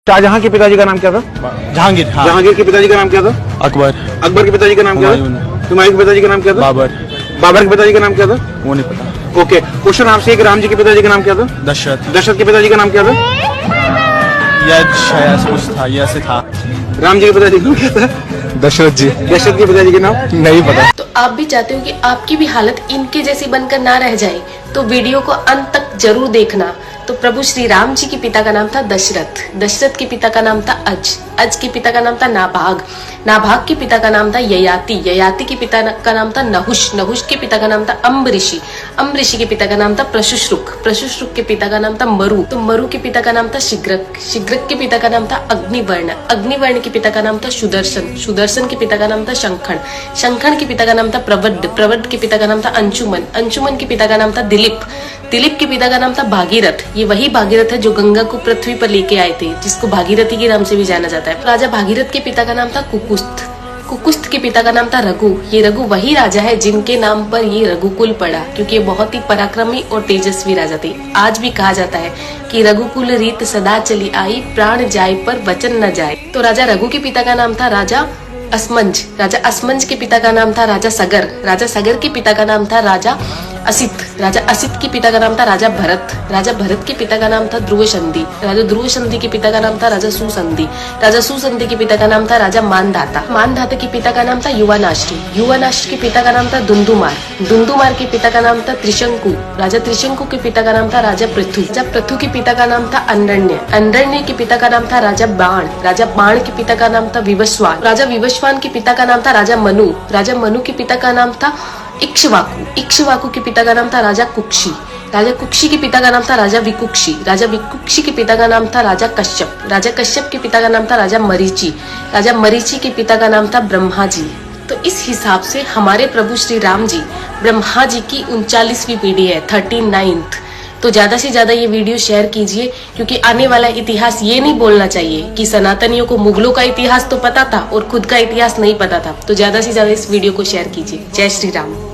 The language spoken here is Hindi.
शाहजहां के पिताजी का नाम क्या था? जहांगीर। हाँ। जहांगीर के पिताजी का नाम क्या था? अकबर। अकबर के पिताजी का नाम क्या था? हुमायूं के पिताजी का नाम क्या था? बाबर। बाबर के पिताजी का नाम क्या था? वो नहीं पता। ओके, क्वेश्चन आपसे एक, राम जी के पिताजी का नाम क्या था? दशरथ। दशरथ के पिताजी का नाम क्या था? यश कुछ था, यश था। राम जी के पिताजी का नाम क्या था? दशरथ जी। दशरथ के पिताजी का नाम नहीं पता। तो आप भी चाहते हो कि आपकी भी हालत इनके जैसी बनकर ना रह जाए, तो वीडियो को अंत तक जरूर देखना। तो प्रभु श्री राम जी के पिता का नाम था दशरथ, दशरथ के पिता का नाम था अज के पिता का नाम था नाभाग, नाभाग के पिता का नाम था ययाति, ययाति के पिता का नाम था नहुष, नहुष के पिता का नाम था अम्बऋषि, अम्बऋषि के पिता का नाम था प्रशुश्रुक, प्रशुश्रुक के पिता का नाम था मरु, तो मरु के पिता का नाम था शिग्रक, शिग्रक के पिता का नाम था अग्निवर्ण, अग्निवर्ण के पिता का नाम था सुदर्शन, सुदर्शन के पिता का नाम था शंखण, शंखण के पिता का नाम था प्रवड्ड, प्रवड्ड के पिता का नाम था अंशुमन, अंशुमन के पिता का नाम था दिलीप, दिलीप के पिता का नाम था भागीरथ, ये वही भागीरथ है जो गंगा को पृथ्वी पर लेके आए थे, जिसको भागीरथी के नाम से भी जाना जाता है। राजा भागीरथ के पिता का नाम था कुकुस्थ, कुकुस्थ के पिता का नाम था रघु, ये रघु वही राजा है जिनके नाम पर ये रघुकुल पड़ा, क्योंकि ये बहुत ही पराक्रमी और तेजस्वी राजा थे। आज भी कहा जाता है कि रघुकुल रीत सदा चली आई, प्राण जाए पर वचन न जाए। तो राजा रघु के पिता का नाम था राजा असमंज, राजा असमंज के पिता का नाम था राजा सगर, राजा सगर के पिता का नाम था राजा असित, राजा असित के पिता का नाम था राजा भरत, राजा भरत के पिता का नाम था ध्रुव संधि, राजा ध्रुव संधि के पिता का नाम था राजा सुसंधि, राजा सुसंधि के पिता का नाम था राजा मानधाता, मानधाता के पिता का नाम था युवानाश्री, युवानाश्री के पिता का नाम था दुंदुमार, दुंदुमार के पिता का नाम था त्रिशंकु, राजा त्रिशंकु के पिता का नाम था राजा पृथु, राजा पृथु के पिता का नाम था अंडरण्य, अंडरण्य के पिता का नाम था राजा बाण, राजा बाण के पिता का नाम था विवस्वान, राजा विवस्वान के पिता का नाम था राजा मनु, राजा मनु के पिता का नाम था इक्ष्वाकु, इक्ष्वाकु के पिता का नाम था राजा कुक्षी, राजा कुक्षी के पिता का नाम था राजा विकुक्षी, राजा विकुक्षी के पिता का नाम था राजा कश्यप, राजा कश्यप के पिता का नाम था राजा मरीचि, राजा मरीचि के पिता का नाम था ब्रह्मा जी। तो इस हिसाब से हमारे प्रभु श्री राम जी ब्रह्मा जी की 39वीं पीढ़ी है, 39th। तो ज्यादा से ज्यादा ये वीडियो शेयर कीजिए, क्योंकि आने वाला इतिहास ये नहीं बोलना चाहिए कि सनातनियों को मुगलों का इतिहास तो पता था और खुद का इतिहास नहीं पता था। तो ज्यादा से ज्यादा इस वीडियो को शेयर कीजिए। जय श्री राम।